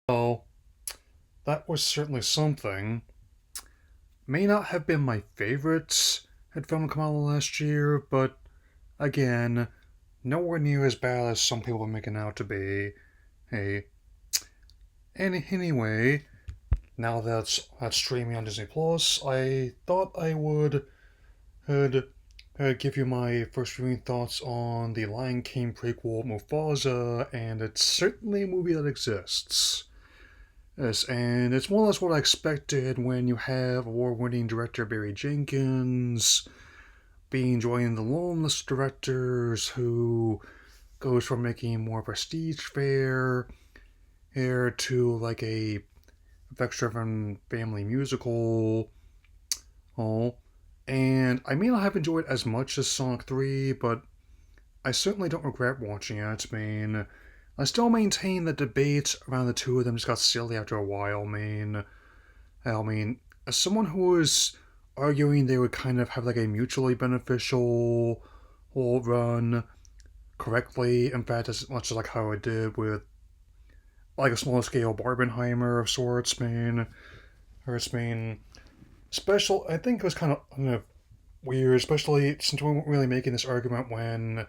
Well, that was certainly something. May not have been my favorite had film come out last year, but again, nowhere near as bad as some people are making out to be. Hey, anyway, now that's streaming on Disney Plus, I thought I would give you my first viewing thoughts on the Lion King prequel Mufasa, and it's certainly a movie that exists. Yes, and it's more or less what I expected when you have award-winning director Barry Jenkins being joined the long list of directors who goes from making more prestige fare here to like a effects-driven family musical. Oh, and I may not have enjoyed as much as Sonic 3, but I certainly don't regret watching it. I mean, I still maintain that debate around the two of them just got silly after a while. I mean, as someone who was arguing they would kind of have like a mutually beneficial whole run correctly, in fact, as much as like how I did with like a small scale Barbenheimer of sorts, or it's mean, special. I think it was kind of weird, especially since we weren't really making this argument when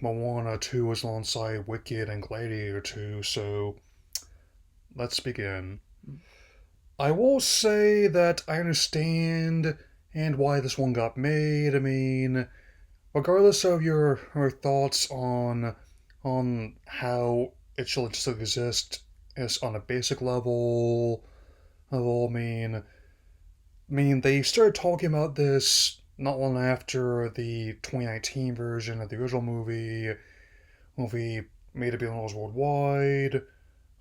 Moana 2 was alongside Wicked and Gladiator 2, so let's begin. I will say that I understand and why this one got made. I mean, regardless of your thoughts on how it should just exist as on a basic level, I mean they started talking about this not long after the 2019 version of the original movie made a billion dollars worldwide,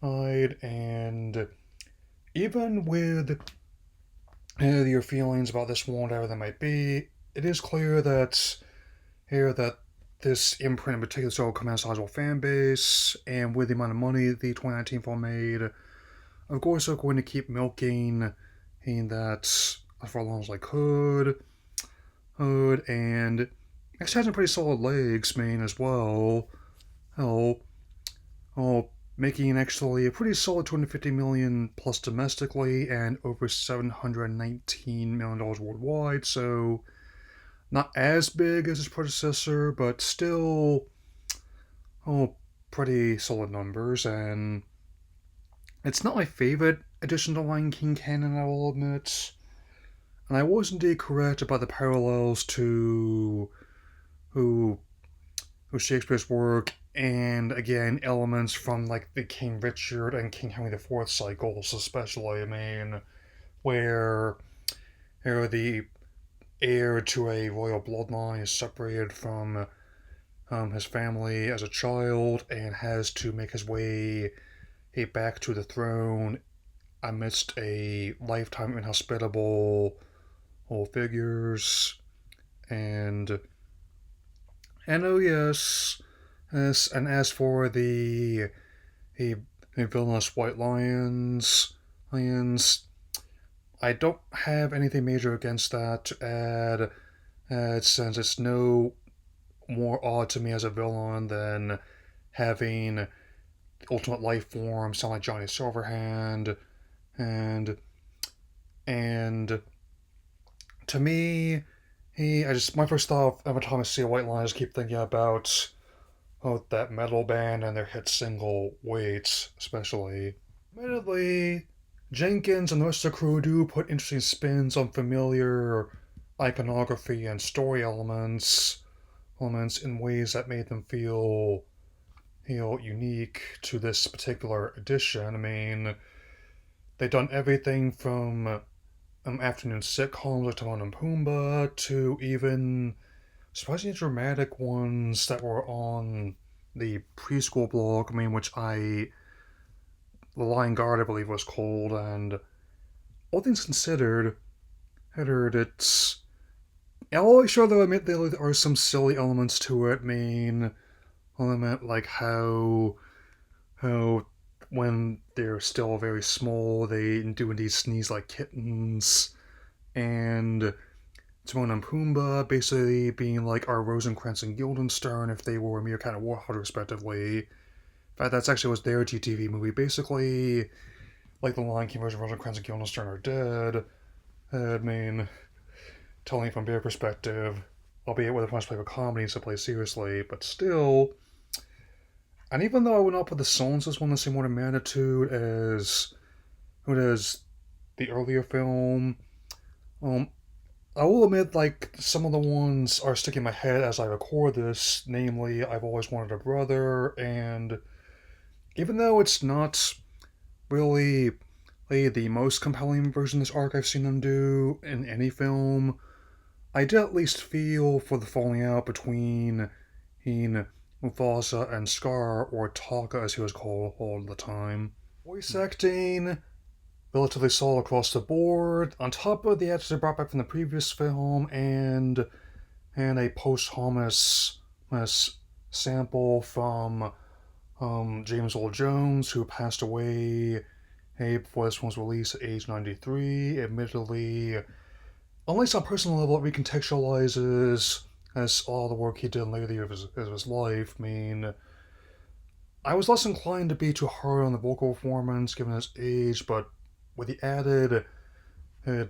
right? And even with your feelings about this one, whatever that might be, it is clear that this imprint in particular still commands a sizable fan base, and with the amount of money the 2019 film made, of course they're going to keep milking that for as long as they could, and it has some pretty solid legs, as well. Hell, making actually a pretty solid 250 million plus domestically and over 719 million dollars worldwide. So not as big as its predecessor, but still, pretty solid numbers. And it's not my favorite addition to Lion King canon, I will admit. And I was indeed correct about the parallels to who Shakespeare's work, and again elements from like the King Richard and King Henry IV cycles, especially. Where the heir to a royal bloodline is separated from his family as a child and has to make his way back to the throne amidst a lifetime of inhospitable figures. And oh yes, and as for the villainous white lions, I don't have anything major against that to add, since it's no more odd to me as a villain than having the ultimate life form sound like Johnny Silverhand, and and to me, I just my first thought every time I see a white lion, I just keep thinking about that metal band and their hit single "Wait," especially. Admittedly, Jenkins and the rest of the crew do put interesting spins on familiar iconography and story elements in ways that made them feel unique to this particular edition. I mean, they've done everything from afternoon sitcoms like Timon and Pumbaa to even surprisingly dramatic ones that were on the preschool blog. The Lion Guard, I believe, was called, and all things considered, it's. I'll sure though admit there are some silly elements to it. Element like how when they're still very small, they do indeed sneeze like kittens, and Timon and Pumbaa basically being like our Rosencrantz and Guildenstern if they were mere kind of warthog respectively. In fact, that's actually was their GTV movie. Basically, like the Lion King version, Rosencrantz and Guildenstern are dead. I mean, telling from their perspective, albeit with a much play for comedies to play seriously, but still. And even though I would not put the songs as one in the same order of magnitude as the earlier film, um, I will admit, like, some of the ones are sticking in my head as I record this, namely, I've Always Wanted a Brother, and even though it's not really the most compelling version of this arc I've seen them do in any film, I did at least feel for the falling out between Mufasa and Scar, or Taka as he was called all the time. Voice acting, relatively solid across the board, on top of the actors they brought back from the previous film, and a posthumous sample from James Earl Jones, who passed away before this one was released at age 93. Admittedly, at least on a personal level, it recontextualizes as all the work he did in later years of his life. I mean, I was less inclined to be too hard on the vocal performance given his age, but with the added uh,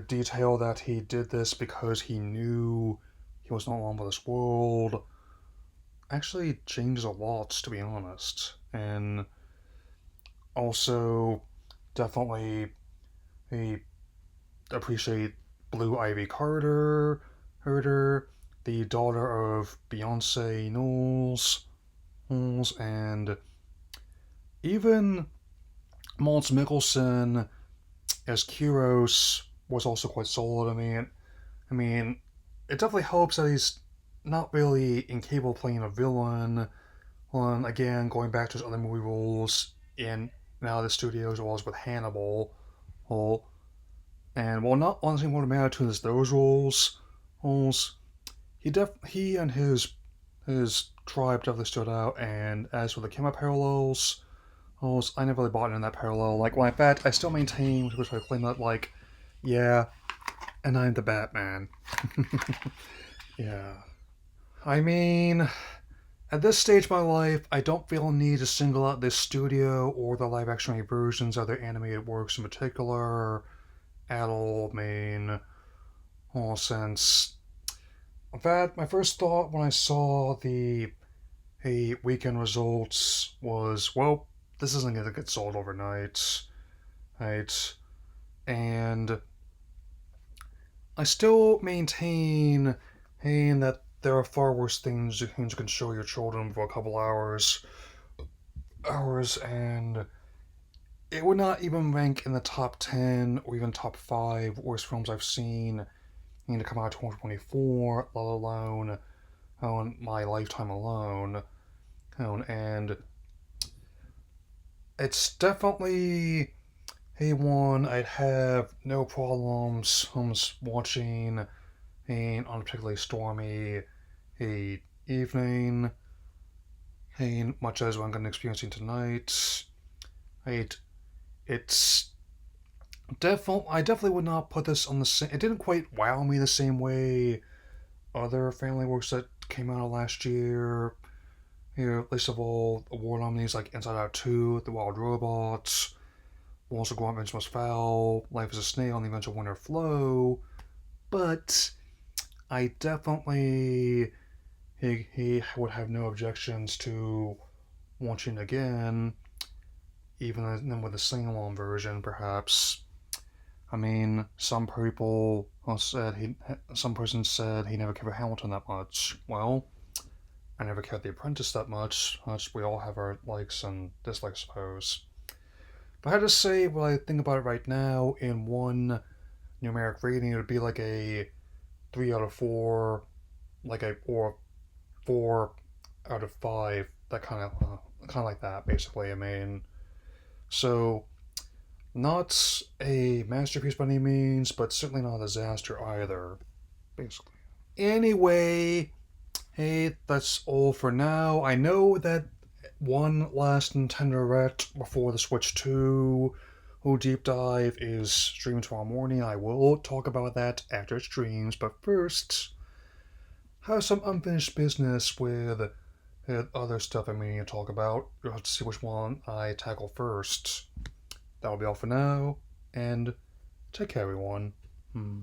detail that he did this because he knew he was no longer this world, actually changes a lot, to be honest. And also, definitely, I appreciate Blue Ivy Carter, the daughter of Beyonce Knowles, and even Mads Mikkelsen as Kyros was also quite solid. I mean, it definitely helps that he's not really incapable of playing a villain. Again, going back to his other movie roles in now the studios, as well as with Hannibal. Well, and while not on the same order of magnitude as those roles, he and his tribe definitely stood out. And as for the Kima parallels, I never really bought into that parallel. Like, well, in fact, I still maintain, which I claim that, like, yeah, and I'm the Batman. Yeah. I mean, at this stage of my life, I don't feel a need to single out this studio or the live action versions of their animated works in particular at all. I mean, well, since. In fact, my first thought when I saw the weekend results was, well, this isn't going to get sold overnight. Right? And I still maintain that there are far worse things you can show your children for a couple hours, and it would not even rank in the top 10 or even top 5 worst films I've seen to come out of 2024, let alone on my lifetime alone. And it's definitely one I'd have no problems watching on a particularly stormy evening, much as what I'm going to be experiencing tonight. It's I definitely would not put this on the same. It didn't quite wow me the same way other family works that came out last year. Least of all, award nominees like Inside Out 2, The Wild Robots, Walls of Grant Must Foul, Life is a Snail, and the eventual winner Flow. But I definitely he would have no objections to watching again, even with the sing-along version, perhaps. I mean, some person said he never cared for Hamilton that much. Well, I never cared The Apprentice that much. We all have our likes and dislikes, I suppose. If I had to say what I think about it right now in one numeric rating, it would be like a 3 out of 4, or 4 out of 5. That kind of like that, basically. I mean, so not a masterpiece by any means, but certainly not a disaster either, basically. Anyway, hey, that's all for now. I know that one last Nintendo Direct before the Switch 2 Deep Dive is streaming tomorrow morning. I will talk about that after it streams, but first, have some unfinished business with other stuff I'm meaning to talk about. You'll have to see which one I tackle first. That'll be all for now, and take care, everyone. Hmm.